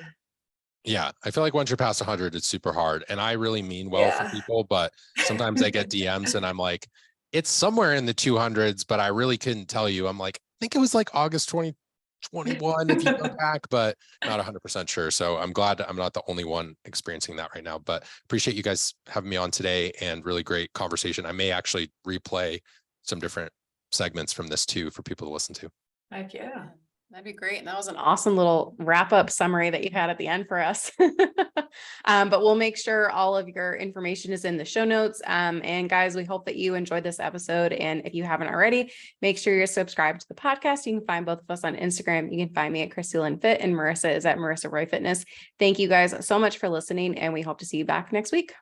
Yeah, I feel like once you're past 100, it's super hard. And I really mean well for people, but sometimes I get DMs and I'm like, it's somewhere in the 200s, but I really couldn't tell you. I'm like, I think it was like August 2021 if you go back, but not 100% sure. So I'm glad I'm not the only one experiencing that right now, but appreciate you guys having me on today and really great conversation. I may actually replay some different segments from this too for people to listen to. Heck yeah. That'd be great. And that was an awesome little wrap up summary that you had at the end for us. But we'll make sure all of your information is in the show notes. And guys, we hope that you enjoyed this episode. And if you haven't already, make sure you're subscribed to the podcast. You can find both of us on Instagram. You can find me at Christina Fit and Marissa is at Marissa Roy Fitness. Thank you guys so much for listening. And we hope to see you back next week.